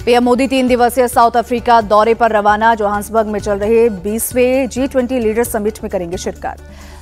PM Modi 3 दिवसीय south Africa दौरे पर रवाना। जोहान्सबर्ग में चल रहे 20वें G20 लीडर समिट में करेंगे शिरकत।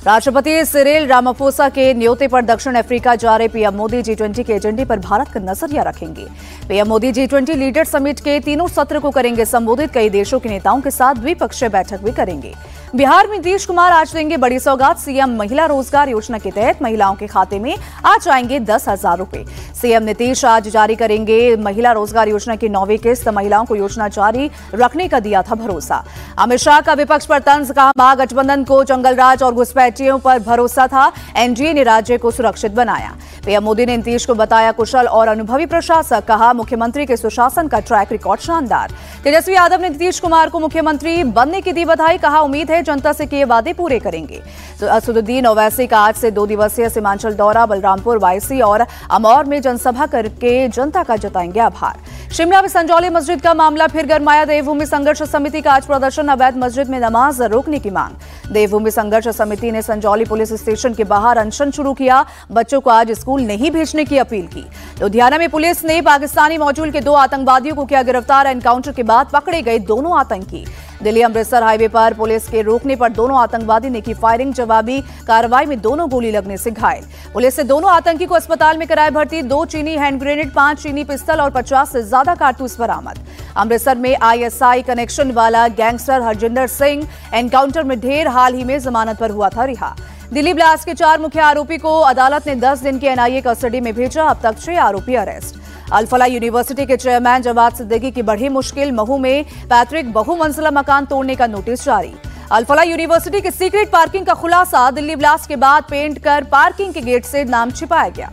राष्ट्रपति सिरिल रामाफोसा के न्योते पर दक्षिण अफ्रीका जा रहे पीएम मोदी G20 के एजेंडे पर भारत का नजरिया रखेंगे। PM Modi G20 leader summit के तीनों सत्र को करेंगे संबोधित। कई देशों के नेताओं के साथ द्विपक्षीय बैठक भी करेंगे। बिहार में नीतीश कुमार आज देंगे बड़ी सौगात। सीएम महिला रोजगार योजना के तहत महिलाओं के खाते में आज आएंगे 10,000 रुपए। सीएम नीतीश आज जारी करेंगे महिला रोजगार योजना की 9वीं किस्त। महिलाओं को योजना जारी रखने का दिया था भरोसा। अमित शाह का विपक्ष पर तंज, कहा महागठबंधन को जंगलराज और घुसपैठियों पर भरोसा था, एनडीए ने राज्य को सुरक्षित बनाया। पीएम मोदी ने नीतीश को बताया कुशल और अनुभवी प्रशासक। कहा मुख्यमंत्री के सुशासन का ट्रैक रिकॉर्ड शानदार। तेजस्वी यादव ने नीतीश कुमार को मुख्यमंत्री बनने की दी बधाई। कहा उम्मीद है जनता से किए वादे पूरे करेंगे। असदुद्दीन ओवैसी का आज से 2 दिवसीय सीमांचल दौरा। बलरामपुर, वायसी और अमौर में जनसभा करके जनता का जताएंगे आभार। शिमला में संजौली मस्जिद का मामला फिर गरमाया। देवभूमि संघर्ष समिति का आज प्रदर्शन। अवैध मस्जिद में नमाज रोकने की मांग। देवभूमि संघर्ष समिति ने संजौली पुलिस स्टेशन के बाहर अनशन शुरू किया। बच्चों को आज स्कूल नहीं भेजने की अपील की। लुधियाना में पुलिस ने पाकिस्तानी मॉड्यूल के 2 आतंकवादियों को किया गिरफ्तार। एनकाउंटर के बाद पकड़े गए दोनों आतंकी। दिल्ली अमृतसर हाईवे पर पुलिस के रोकने पर दोनों आतंकवादी ने की फायरिंग। जवाबी कार्रवाई में दोनों गोली लगने से घायल। पुलिस ने दोनों आतंकी को अस्पताल में कराया भर्ती। 2 चीनी हैंड ग्रेनेड, 5 चीनी पिस्तल और 50 से ज्यादा कारतूस बरामद। अमृतसर में आईएसआई कनेक्शन वाला गैंगस्टर हरजिंदर सिंह एनकाउंटर में ढेर हाल ही में जमानत पर हुआ था रिहा। दिल्ली ब्लास्ट के 4 मुख्य आरोपी को अदालत ने 10 दिन की एनआईए कस्टडी में भेजा। अब तक 6 आरोपी अरेस्ट। अल-फलाह यूनिवर्सिटी के चेयरमैन जवाद सिद्दीकी की बढ़ी मुश्किल। महू में पैतृक बहुमंजिला मकान तोड़ने का नोटिस जारी। अल-फलाह यूनिवर्सिटी के सीक्रेट पार्किंग का खुलासा। दिल्ली ब्लास्ट के बाद पेंट कर पार्किंग के गेट से नाम छिपाया गया।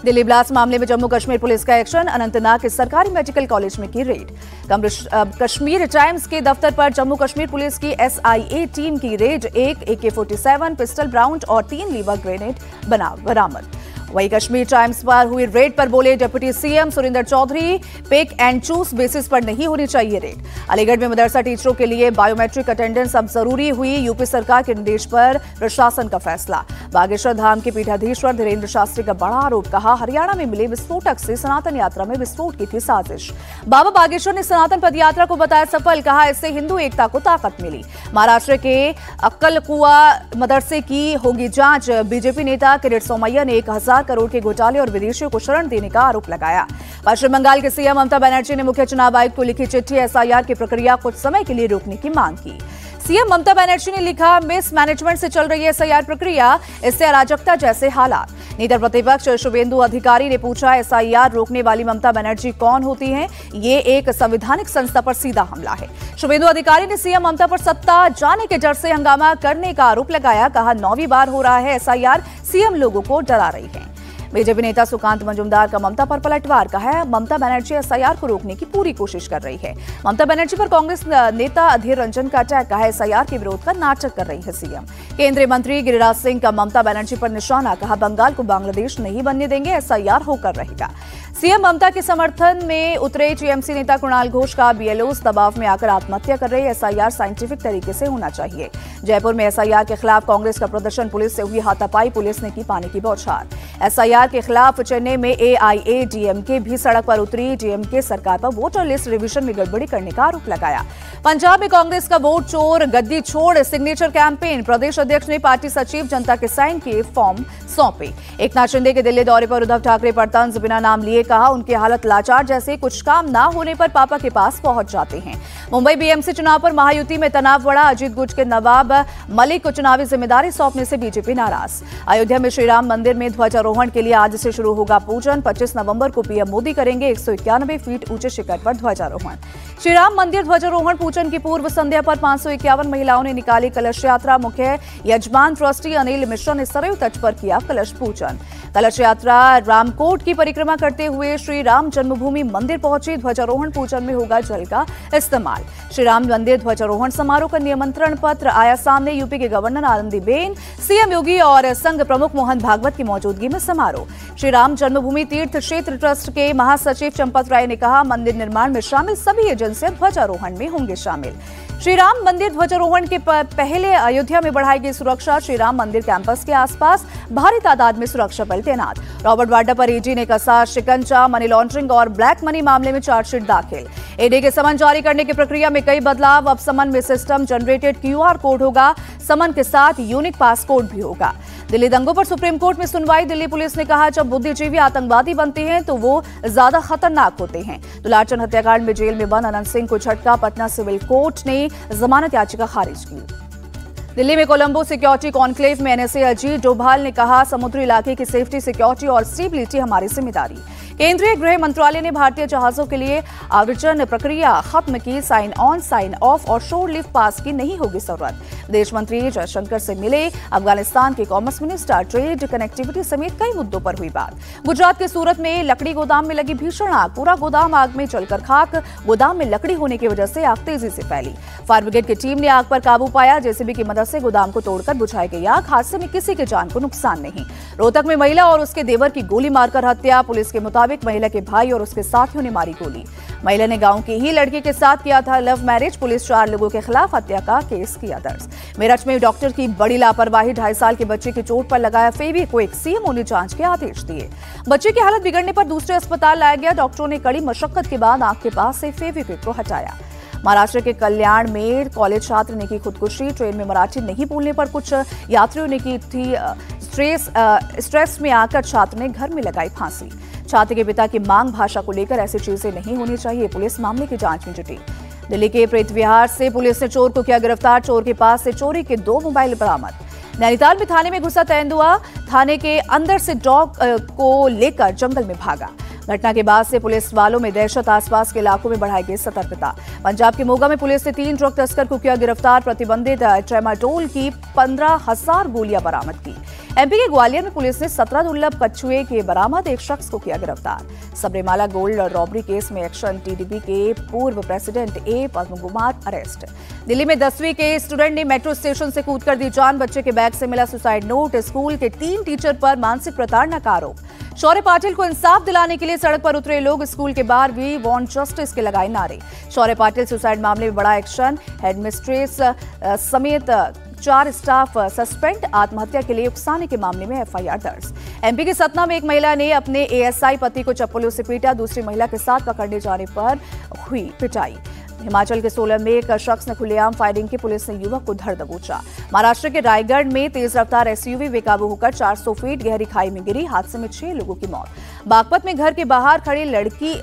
दिल्ली ब्लास्ट मामले में जम्मू कश्मीर पुलिस का एक्शन। अनंतनाग के सरकारी मेडिकल कॉलेज में की रेड। कश्मीर टाइम्स के दफ्तर पर जम्मू कश्मीर पुलिस की एसआईए टीम की रेड। 1 AK-47 पिस्टल ब्राउंड और 3 लीवर ग्रेनेड बरामद। वहीं कश्मीर टाइम्स पर हुई रेड पर बोले deputy CM Surendra Chaudhary, pick and choose basis पर नहीं होनी चाहिए रेड। अलीगढ़ में मदरसा टीचरों के लिए बायोमेट्रिक अटेंडेंस अब जरूरी हुई। यूपी सरकार के निर्देश पर प्रशासन का फैसला। बागेश्वर धाम के पीठाधीश्वर धीरेन्द्र शास्त्री का बड़ा आरोप। कहा हरियाणा में मिले विस्फोटक से सनातन यात्रा में विस्फोट की थी साजिश। बाबा बागेश्वर ने सनातन पदयात्रा को बताया सफल। कहा इससे हिंदू एकता को ताकत मिली। महाराष्ट्र के अक्कलकुआ मदरसे की होगी जांच। बीजेपी नेता किरीट सोमैया ने 1,000 करोड़ के घोटाले और विदेशियों को शरण देने का आरोप लगाया। पश्चिम बंगाल के सीएम ममता बनर्जी ने मुख्य चुनाव आयुक्त को लिखी चिट्ठी। एसआईआर की प्रक्रिया कुछ समय के लिए रोकने की मांग की। सीएम ममता बनर्जी ने लिखा मिस मैनेजमेंट से चल रही है एसआईआर प्रक्रिया, इससे अराजकता जैसे हालात। नेता प्रतिपक्ष शुभेंदु अधिकारी ने पूछा एसआईआर रोकने वाली ममता बनर्जी कौन होती हैं? ये एक संवैधानिक संस्था पर सीधा हमला है। शुभेंदु अधिकारी ने सीएम ममता पर सत्ता जाने के डर से हंगामा करने का आरोप लगाया। कहा 9वीं बार हो रहा है एसआईआर, सीएम लोगों को डरा रही है। बीजेपी नेता सुकांत मजूमदार का ममता पर पलटवार। कहा है ममता बनर्जी एसआईआर को रोकने की पूरी कोशिश कर रही है। ममता बनर्जी पर कांग्रेस नेता अधीर रंजन का अटैक। कहा एसआईआर के विरोध का नाटक कर रही है सीएम। केंद्रीय मंत्री गिरिराज सिंह का ममता बनर्जी पर निशाना। कहा बंगाल को बांग्लादेश नहीं बनने देंगे, एसआईआर होकर रहेगा। सीएम ममता के समर्थन में उतरे टीएमसी नेता कुणाल घोष का बीएलओस दबाव में आकर आत्महत्या कर रहे। एसआईआर साइंटिफिक तरीके से होना चाहिए। जयपुर में एसआईआर के खिलाफ कांग्रेस का प्रदर्शन। पुलिस से हुई हाथापाई। पुलिस ने की पानी की बौछार। एसआईआर के खिलाफ चेन्नई में एआईएडीएमके भी सड़क पर उतरी। डीएमके सरकार पर वोटर लिस्ट रिवीजन में गड़बड़ी करने का आरोप लगाया। पंजाब में कांग्रेस का वोट चोर गद्दी छोड़ सिग्नेचर कैंपेन। प्रदेश अध्यक्ष ने पार्टी सचिव जनता के साइन किए फॉर्म सौंपे। एकनाथ शिंदे के दिल्ली दौरे पर उद्धव ठाकरे पर तंज बिना नाम लिए। कहा उनकी हालत लाचार जैसे, कुछ काम ना होने पर पापा के पास पहुंच जाते हैं। मुंबई बीएमसी चुनाव पर महायुति में तनाव बढ़ा। अजीत गुट के नवाब मलिक को चुनावी जिम्मेदारी सौंपने से बीजेपी नाराज। अयोध्या में श्रीराम मंदिर में ध्वजारोहण के लिए आज से शुरू होगा पूजन। 25 नवंबर को पीएम मोदी करेंगे 191 फीट ऊंचे शिखर पर ध्वजारोहण। श्रीराम मंदिर ध्वजारोहण पूजन की पूर्व संध्या पर 551 महिलाओं ने निकाली कलश यात्रा। मुख्य यजमान ट्रस्टी अनिल मिश्रा ने सरयू तट पर किया कलश पूजन। कलश यात्रा रामकोट की परिक्रमा करते हुए श्री राम जन्मभूमि मंदिर पहुंची। ध्वजारोहण पूजन में होगा जल का इस्तेमाल। श्री राम मंदिर ध्वजारोहण समारोह का निमंत्रण पत्र आया सामने। यूपी के गवर्नर आनंदीबेन, सीएम योगी और संघ प्रमुख मोहन भागवत की मौजूदगी में समारोह। श्री राम जन्मभूमि तीर्थ क्षेत्र ट्रस्ट के महासचिव चंपत राय ने कहा मंदिर निर्माण में शामिल सभी एजेंसियां ध्वजारोहण में होंगे शामिल। श्री राम मंदिर ध्वजारोहण के पहले अयोध्या में बढ़ाई गई सुरक्षा। श्री राम मंदिर कैंपस के आसपास भारी तादाद में सुरक्षा बल तैनात। रॉबर्ट वाड्रा पर ईडी ने कसा शिकंजा। मनी लॉन्ड्रिंग और ब्लैक मनी मामले में चार्जशीट दाखिल। ईडी के समन जारी करने की प्रक्रिया में कई बदलाव। अब समन में सिस्टम जनरेटेड QR कोड होगा। समन के साथ यूनिक पास कोड भी होगा। दिल्ली दंगों पर सुप्रीम कोर्ट में सुनवाई। दिल्ली पुलिस ने कहा, जब बुद्धिजीवी आतंकवादी बनते हैं तो वो ज्यादा खतरनाक होते हैं। दुलारचंद हत्याकांड में जेल में बंद अनंत सिंह को झटका। पटना सिविल कोर्ट ने जमानत याचिका खारिज की। दिल्ली में कोलंबो सिक्योरिटी कॉन्क्लेव में NSA अजीत डोभाल ने कहा, समुद्री इलाके की सेफ्टी, सिक्योरिटी और स्टेबिलिटी हमारी जिम्मेदारी। केंद्रीय गृह मंत्रालय ने भारतीय जहाजों के लिए आवर्जन प्रक्रिया खत्म की। साइन ऑन, साइन ऑफ और शोर लीव पास की नहीं होगी जरूरत। विदेश मंत्री जयशंकर से मिले अफगानिस्तान के कॉमर्स मिनिस्टर। ट्रेड, कनेक्टिविटी समेत कई मुद्दों पर हुई बात। गुजरात के सूरत में लकड़ी गोदाम में लगी भीषण आग। पूरा गोदाम आग में जलकर खाक। गोदाम में लकड़ी होने की वजह से आग तेजी से फैली। फायर ब्रिगेड की टीम ने आग पर काबू पाया। JCB की मदद से गोदाम को तोड़कर बुझाई गई आग। हादसे में किसी के जान को नुकसान नहीं। रोहतक में महिला और उसके देवर की गोली मारकर हत्या। पुलिस के मुताबिक महिला के भाई और उसके साथियों ने मारी गोली। महिला ने गांव की ही लड़की के साथ किया था लव मैरिज। पुलिस 4 लोगों के खिलाफ हत्या का केस किया दर्ज। मेरठ में डॉक्टर की बड़ी लापरवाही। 2.5 साल के बच्चे की चोट पर लगाया फेविक्विक। CMO ने जांच के आदेश दिए। बच्चे की हालत बिगड़ने पर दूसरे अस्पताल लाया गया। डॉक्टरों ने कड़ी मशक्कत के बाद आंख के पास से फेविक्विक को हटाया। महाराष्ट्र के कल्याण में कॉलेज छात्र ने की खुदकुशी। ट्रेन में मराठी नहीं बोलने पर कुछ यात्रियों ने की थी स्ट्रेस में आकर छात्र ने घर में लगाई फांसी। छात्र के पिता की मांग भाषा को लेकर ऐसी चीजें नहीं होनी चाहिए। पुलिस मामले की जांच में जुटी। दिल्ली के प्रेत विहार से पुलिस ने चोर को किया गिरफ्तार। चोर के पास से चोरी के 2 मोबाइल बरामद। नैनीताल में थाने में घुसा तेंदुआ। थाने के अंदर से डॉग को लेकर जंगल में भागा। घटना के बाद से पुलिस वालों में दहशत। आसपास के इलाकों में बढ़ाई गई सतर्कता। पंजाब के मोगा में पुलिस ने 3 ड्रग तस्कर को किया गिरफ्तार। प्रतिबंधित ट्रेमाडोल की 15,000 गोलियां बरामद की। MP के ग्वालियर में पुलिस ने 17 दुर्लभ कछुए के बरामद। एक शख्स को किया गिरफ्तार। सबरीमाला गोल्ड रॉबरी केस में एक्शन। TDP के पूर्व president A Padma Kumar arrest. Delhi में 10वीं के स्टूडेंट ने मेट्रो स्टेशन से कूदकर दी जान। बच्चे के बैग से मिला सुसाइड नोट। स्कूल के 3 टीचर पर मानसिक प्रताड़ना का आरोप। शौर्य पाटिल को इंसाफ दिलाने के लिए सड़क पर उतरे लोग। स्कूल के बाहर भी वांट जस्टिस के लगाए नारे। शौर्य पाटिल सुसाइड मामले में बड़ा एक्शन। हेडमिस्ट्रेस समेत 4 स्टाफ सस्पेंड। आत्महत्या के लिए उकसाने के मामले में FIR दर्ज। MP के सतना में एक महिला ने अपने ASI पति को चप्पलों से पीटा। दूसरी महिला के साथ पकड़ने जाने पर हुई पिटाई। हिमाचल के सोलन में एक शख्स ने खुलेआम फायरिंग की। पुलिस ने युवक को धर दबोचा। महाराष्ट्र के रायगढ़ में तेज रफ्तार SUV बेकाबू होकर 400 फीट गहरी खाई में गिरी। हादसे में 6 लोगों की मौत। बागपत में घर के बाहर खड़ी लड़की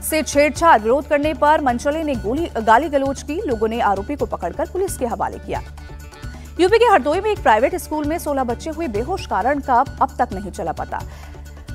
से छेड़छाड़ विरोध करने पर मनचले ने गाली गलौज की। लोगों ने आरोपी को पकड़कर पुलिस के हवाले किया। यूपी के हरदोई में एक प्राइवेट स्कूल में 16 बच्चे हुए बेहोश। कारण का अब तक नहीं चला पता।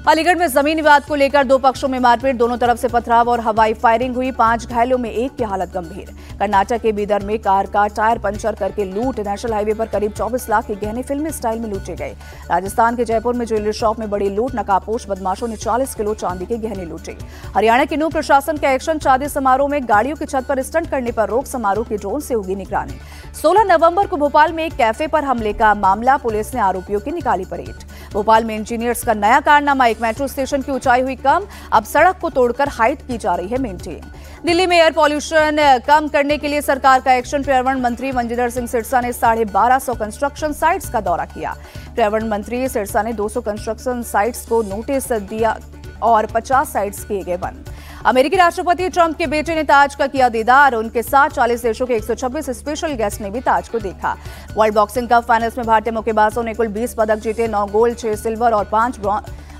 अलीगढ़ में जमीन विवाद को लेकर 2 पक्षों में मारपीट। दोनों तरफ से पथराव और हवाई फायरिंग हुई। 5 घायलों में एक की हालत गंभीर। कर्नाटक के बीदर में कार का टायर पंचर करके लूट। नेशनल हाईवे पर करीब 24 लाख के गहने फिल्मी स्टाइल में लूटे गए। राजस्थान के जयपुर में ज्वेलरी शॉप में बड़ी लूट। नकाबपोश बदमाशों ने 40 किलो चांदी के गहने लूटे। हरियाणा के नूह प्रशासन का एक्शन। शादी समारोह में गाड़ियों की छत पर स्टंट करने पर रोक। समारोह की ड्रोन से होगी निगरानी। 16 नवंबर को भोपाल में एक कैफे पर हमले का मामला। पुलिस ने आरोपियों की निकाली परेड। भोपाल में इंजीनियर्स का नया कारनामा। एक मेट्रो स्टेशन की ऊंचाई हुई कम। अब सड़क को तोड़कर हाइट की जा रही है मेंटेन। दिल्ली में एयर पॉल्यूशन कम करने के लिए सरकार का एक्शन। पर्यावरण मंत्री मंजिंदर सिंह सिरसा ने 1250 कंस्ट्रक्शन साइट्स का दौरा किया। पर्यावरण मंत्री सिरसा ने 200 कंस्ट्रक्शन साइट्स को नोटिस दिया और 50 साइट्स किए गए बंद। अमेरिकी राष्ट्रपति ट्रंप के बेटे ने ताज का किया दीदार। उनके साथ 40 देशों के 126 स्पेशल गेस्ट ने भी ताज को देखा। वर्ल्ड बॉक्सिंग कप फाइनल्स में भारतीय मुक्केबाजों ने कुल 20 पदक जीते। 9 गोल्ड, 6 सिल्वर और 5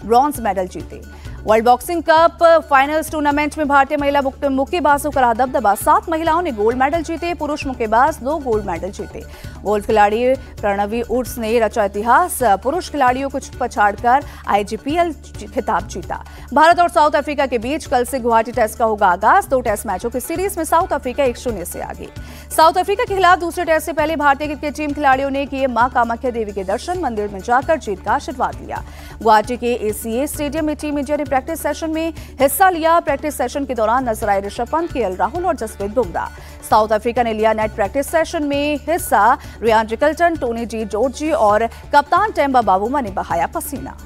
ब्रॉन्ज मेडल जीते। World boxing cup finals tournament में भारतीय महिला मुक्केबाजों का रहा दबदबा। 7 महिलाओं ने गोल्ड मेडल जीते। पुरुष मुक्केबाज 2 गोल्ड मेडल जीते। गोल्फ खिलाड़ी प्रणवी उड्स ने रचा इतिहास। पुरुष खिलाड़ियों को पछाड़कर IGPL खिताब जीता। भारत और साउथ अफ्रीका के बीच कल से गुवाहाटी टेस्ट का होगा आगाज। 2 टेस्ट मैचों की सीरीज में साउथ अफ्रीका 1-0 से आगे। साउथ अफ्रीका के खिलाफ दूसरे टेस्ट से पहले भारतीय क्रिकेट टीम खिलाड़ियों ने किए मां कामाख्या देवी के दर्शन। मंदिर में जाकर जीत का आशीर्वाद लिया। गुवाहाटी के ACA स्टेडियम में टीम इंडिया ने प्रैक्टिस सेशन में हिस्सा लिया। प्रैक्टिस सेशन के दौरान नजर आए ऋषभ पंत, KL राहुल और जसप्रीत बुमराह। साउथ अफ्रीका ने लिया नेट प्रैक्टिस सेशन में हिस्सा। Ryan Rickelton, Tony de Zorzi और कप्तान टेम्बा बावुमा ने बहाया पसीना।